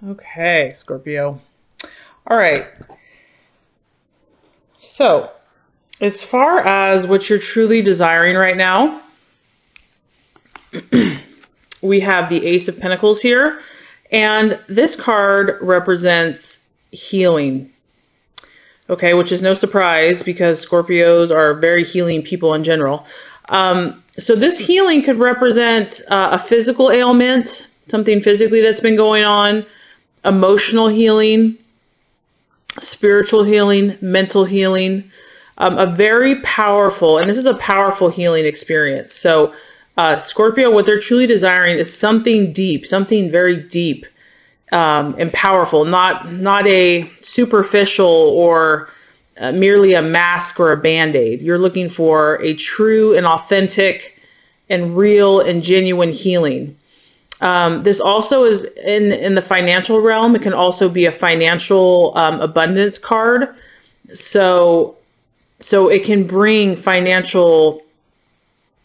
Okay, Scorpio. All right. So, as far as what you're truly desiring right now, we have the Ace of Pentacles here, and this card represents healing. Okay, which is no surprise because Scorpios are very healing people in general. So this healing could represent a physical ailment, something physically that's been going on, emotional healing, spiritual healing, mental healing, a very powerful, and this is a powerful healing experience. So Scorpio, what they're truly desiring is something deep, something very deep and powerful, not a superficial or merely a mask or a band-aid. You're looking for a true and authentic and real and genuine healing. This also is in the financial realm. It can also be a financial abundance card. So it can bring financial,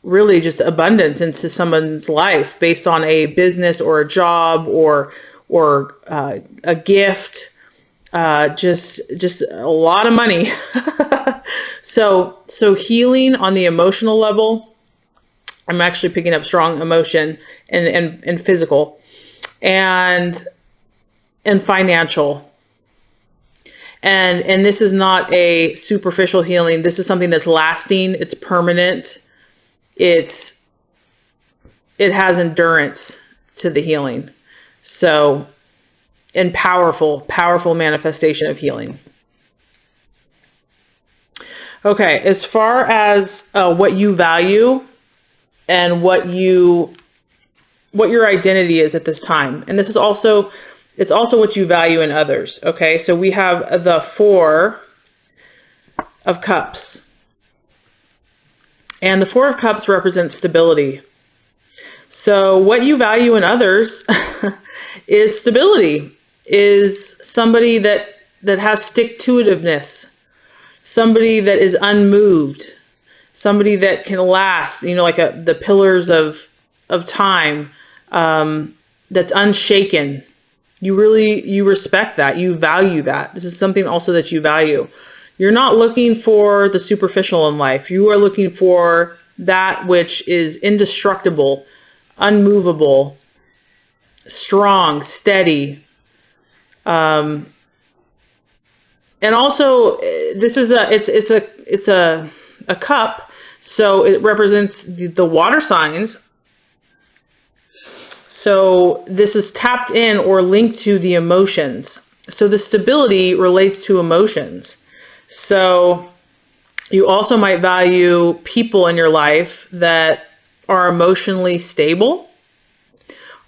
really just abundance into someone's life based on a business or a job or a gift, just a lot of money. So healing on the emotional level. I'm actually picking up strong emotion and physical and financial. And this is not a superficial healing. This is something that's lasting. It's permanent. It has endurance to the healing. So, and powerful manifestation of healing. Okay, as far as what you value and what your identity is at this time. And this is also, it's also what you value in others. Okay, so we have the Four of Cups. And the Four of Cups represents stability. So what you value in others is stability, is somebody that has stick-to-itiveness, somebody that is unmoved, somebody that can last, like the pillars of time, that's unshaken. You respect that. You value that. This is something also that you value. You're not looking for the superficial in life. You are looking for that which is indestructible, unmovable, strong, steady. And also, this is it's a cup, so it represents the water signs. So this is tapped in or linked to the emotions. So the stability relates to emotions. So you also might value people in your life that are emotionally stable,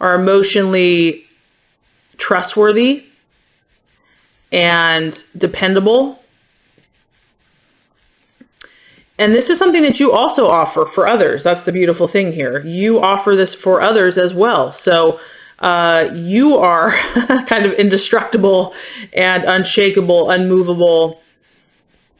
are emotionally trustworthy and dependable. And this is something that you also offer for others. That's the beautiful thing here. You offer this for others as well. So you are kind of indestructible and unshakable, unmovable.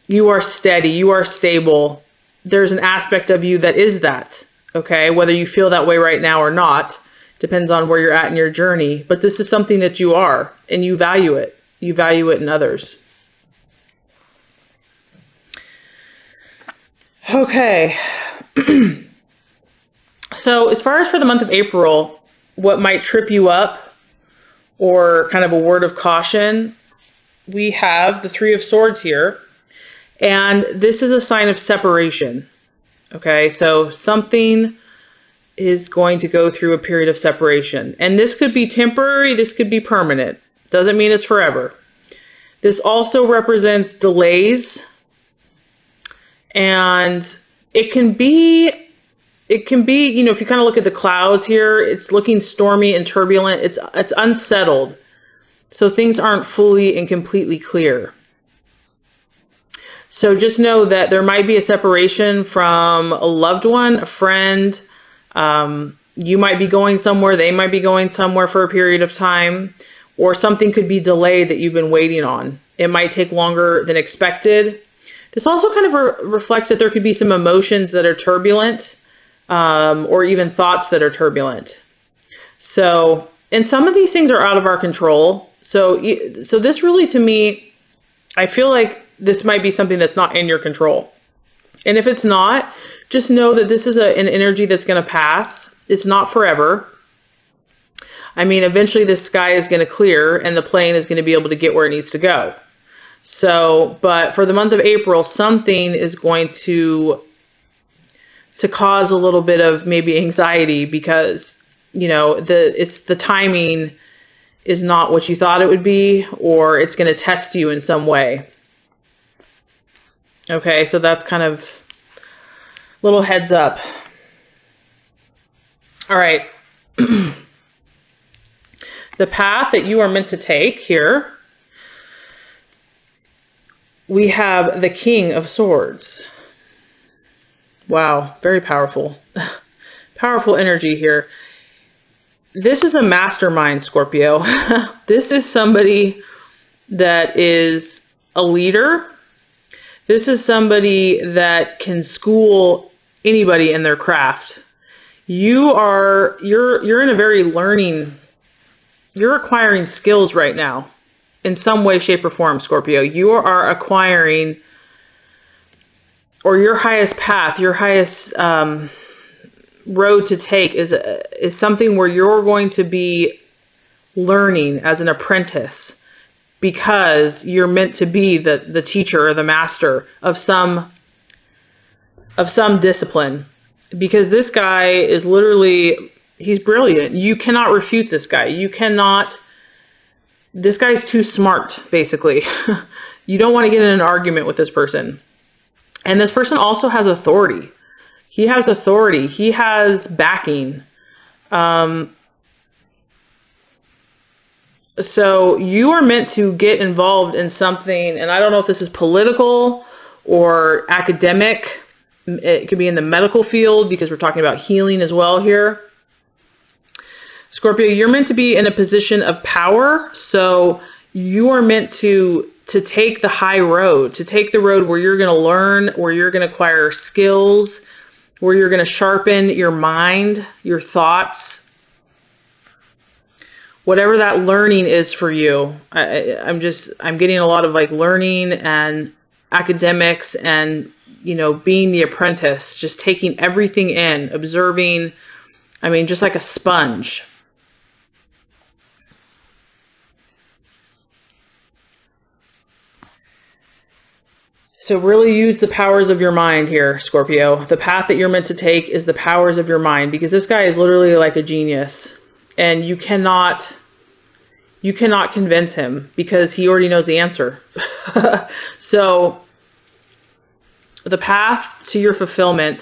You are steady. You are stable. There's an aspect of you that is that. Okay, whether you feel that way right now or not, depends on where you're at in your journey. But this is something that you are, and you value it. You value it in others. Okay. So as far as for the month of April, what might trip you up or kind of a word of caution, we have the Three of Swords here. And this is a sign of separation. Okay, so something is going to go through a period of separation. And this could be temporary, this could be permanent. Doesn't mean it's forever. This also represents delays. And it can be, if you kind of look at the clouds here, it's looking stormy and turbulent. It's unsettled. So things aren't fully and completely clear. So just know that there might be a separation from a loved one, a friend. You might be going somewhere, they might be going somewhere for a period of time, or something could be delayed that you've been waiting on. It might take longer than expected. This also kind of reflects that there could be some emotions that are turbulent, or even thoughts that are turbulent. So And some of these things are out of our control. So this really, to me, I feel like this might be something that's not in your control. And if it's not, just know that this is an energy that's going to pass. It's not forever. I mean, eventually the sky is going to clear and the plane is going to be able to get where it needs to go. So, but for the month of April, something is going to cause a little bit of maybe anxiety because, you know, the timing is not what you thought it would be, or it's going to test you in some way. Okay, so that's kind of a little heads up. All right. The path that you are meant to take here, we have the King of Swords. Wow, very powerful. Powerful energy here. This is a mastermind, Scorpio. This is somebody that is a leader. This is somebody that can school anybody in their craft. You're in a very learning, you're acquiring skills right now in some way, shape, or form, Scorpio. You are acquiring, or your highest path, your highest road to take is something where you're going to be learning as an apprentice, because you're meant to be the teacher or the master of some discipline. Because this guy is literally, he's brilliant. You cannot refute this guy. This guy's too smart, basically. You don't want to get in an argument with this person. And this person also has authority. He has authority. He has backing. So you are meant to get involved in something, and I don't know if this is political or academic. It could be in the medical field, because we're talking about healing as well here. Scorpio, you're meant to be in a position of power, so you are meant to take the high road, to take the road where you're going to learn, where you're going to acquire skills, where you're going to sharpen your mind, your thoughts. Whatever that learning is for you. I'm getting a lot of like learning and academics and, you know, being the apprentice, just taking everything in, observing, I mean, just like a sponge. So really use the powers of your mind here, Scorpio. The path that you're meant to take is the powers of your mind, because this guy is literally like a genius. And you cannot convince him, because he already knows the answer. So the path to your fulfillment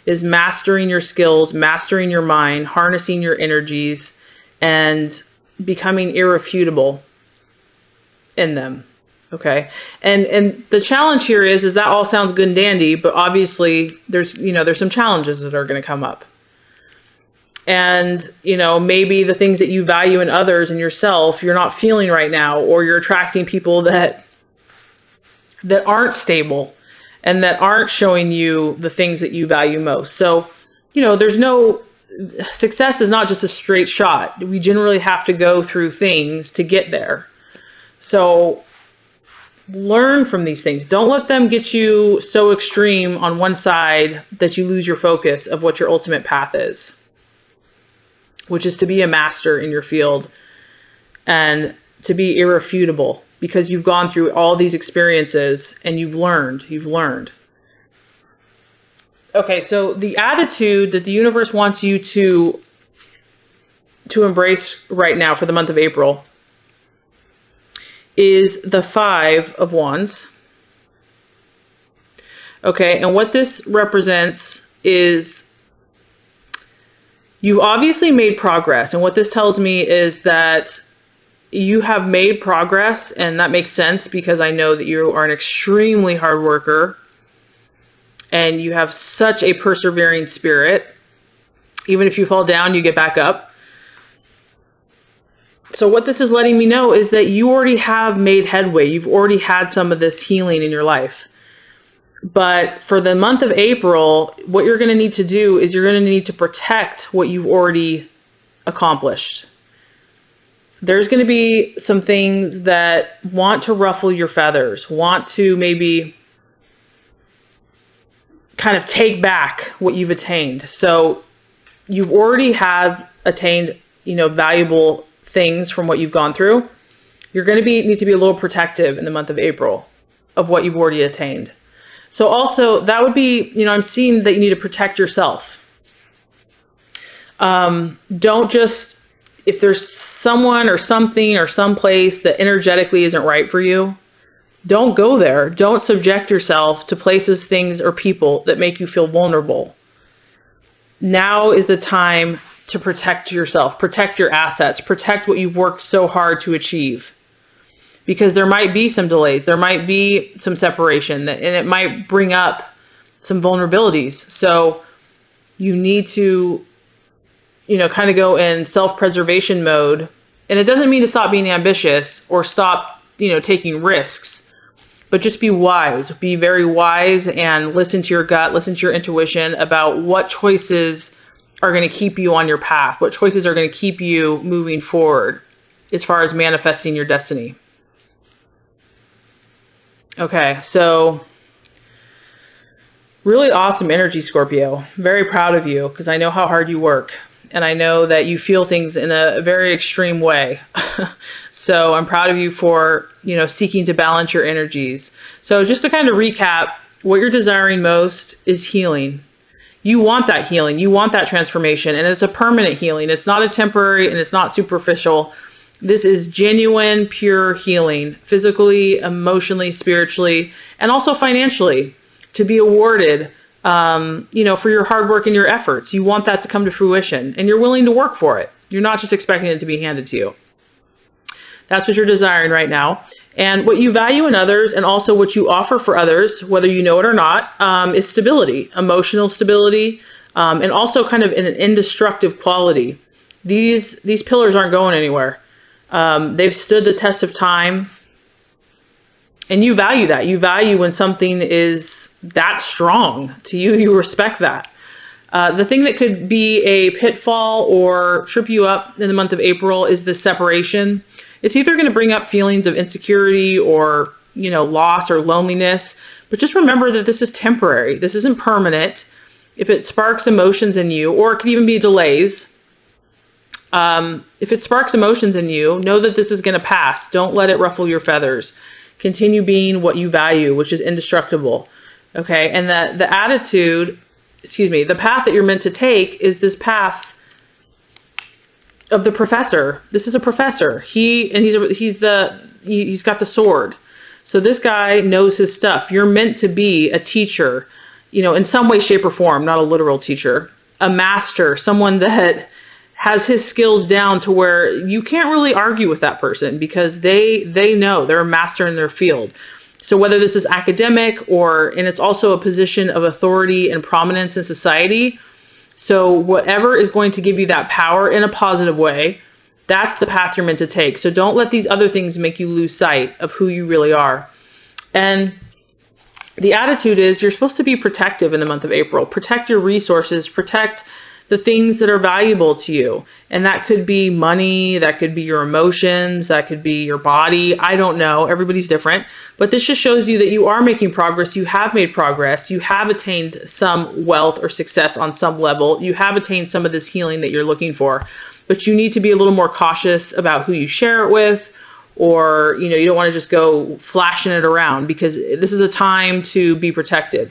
is mastering your skills, mastering your mind, harnessing your energies, and becoming irrefutable in them. Okay. And the challenge here is that all sounds good and dandy, but obviously there's some challenges that are going to come up. And, you know, maybe the things that you value in others and yourself, you're not feeling right now, or you're attracting people that aren't stable and that aren't showing you the things that you value most. So, you know, success is not just a straight shot. We generally have to go through things to get there. So learn from these things. Don't let them get you so extreme on one side that you lose your focus of what your ultimate path is, which is to be a master in your field and to be irrefutable, because you've gone through all these experiences and you've learned. Okay, so the attitude that the universe wants you to embrace right now for the month of April is the 5 of Wands. Okay, and what this represents is you've obviously made progress, and what this tells me is that you have made progress, and that makes sense because I know that you are an extremely hard worker, and you have such a persevering spirit. Even if you fall down, you get back up. So what this is letting me know is that you already have made headway. You've already had some of this healing in your life. But for the month of April, what you're going to need to do is you're going to need to protect what you've already accomplished. there's going to be some things that want to ruffle your feathers, want to maybe kind of take back what you've attained. So you've already have attained, valuable things from what you've gone through. You're going to need to be a little protective in the month of April of what you've already attained. So also that would be, I'm seeing that you need to protect yourself. Don't just, if there's someone or something or some place that energetically isn't right for you, don't go there. Don't subject yourself to places, things, or people that make you feel vulnerable. Now is the time to protect yourself, protect your assets, protect what you've worked so hard to achieve. Because there might be some delays, there might be some separation, and it might bring up some vulnerabilities. So you need to, kind of go in self-preservation mode. And it doesn't mean to stop being ambitious or stop, taking risks. But just be wise. Be very wise and listen to your gut, listen to your intuition about what choices are going to keep you on your path, what choices are going to keep you moving forward as far as manifesting your destiny. Okay, so really awesome energy, Scorpio. Very proud of you because I know how hard you work. And I know that you feel things in a very extreme way. So I'm proud of you for, seeking to balance your energies. So just to kind of recap, what you're desiring most is healing. You want that healing. You want that transformation. And it's a permanent healing. It's not a temporary and it's not superficial. This is genuine, pure healing, physically, emotionally, spiritually, and also financially, to be awarded, for your hard work and your efforts. You want that to come to fruition, and you're willing to work for it. You're not just expecting it to be handed to you. That's what you're desiring right now. And what you value in others and also what you offer for others, whether you know it or not, is stability, emotional stability, and also kind of an indestructive quality. These pillars aren't going anywhere. They've stood the test of time, and you value that. You value when something is that strong to you. You respect that. The thing that could be a pitfall or trip you up in the month of April is the separation. It's either going to bring up feelings of insecurity or, loss or loneliness. But just remember that this is temporary. This isn't permanent. If it sparks emotions in you, or it could even be delays, if it sparks emotions in you, know that this is going to pass. Don't let it ruffle your feathers. Continue being what you value, which is indestructible. Okay, and the path that you're meant to take is this path of the professor. This is a professor. He's got the sword. So this guy knows his stuff. You're meant to be a teacher, in some way, shape, or form, not a literal teacher, a master, someone that has his skills down to where you can't really argue with that person because they know they're a master in their field. So whether this is academic and it's also a position of authority and prominence in society. So whatever is going to give you that power in a positive way, that's the path you're meant to take. So don't let these other things make you lose sight of who you really are. And the attitude is you're supposed to be protective in the month of April. Protect your resources, protect the things that are valuable to you. And that could be money, that could be your emotions, that could be your body. I don't know. Everybody's different. But this just shows you that you are making progress. You have made progress. You have attained some wealth or success on some level. You have attained some of this healing that you're looking for. But you need to be a little more cautious about who you share it with, or, you don't want to just go flashing it around, because this is a time to be protective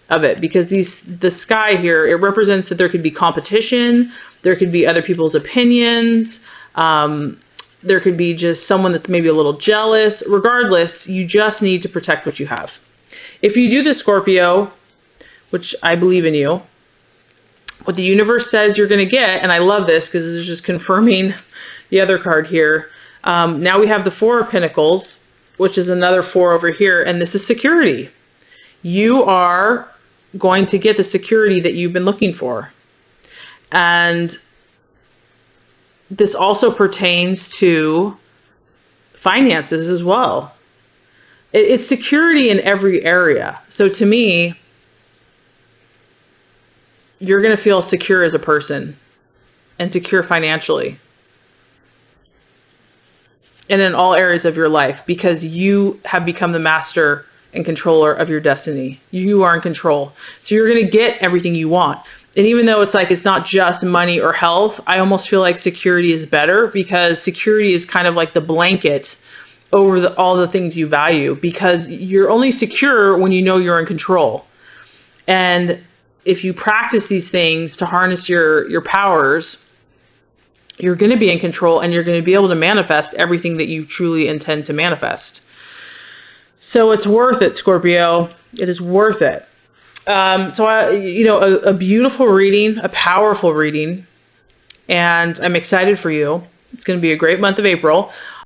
of it, because the sky here, it represents that there could be competition, there could be other people's opinions, there could be just someone that's maybe a little jealous. Regardless, you just need to protect what you have. If you do this, Scorpio, which I believe in you, what the universe says you're going to get, and I love this because this is just confirming the other card here. Now we have the Four of Pentacles, which is another four over here, and this is security. You are going to get the security that you've been looking for. And this also pertains to finances as well. It's security in every area. So to me, you're going to feel secure as a person and secure financially. and in all areas of your life, because you have become the master and controller of your destiny. You are in control. So you're going to get everything you want. And even though it's like it's not just money or health, I almost feel like security is better, because security is kind of like the blanket over all the things you value, because you're only secure when you know you're in control. And if you practice these things to harness your powers, you're going to be in control, and you're going to be able to manifest everything that you truly intend to manifest. So it's worth it, Scorpio. It is worth it. A beautiful reading, a powerful reading, and I'm excited for you. It's going to be a great month of April.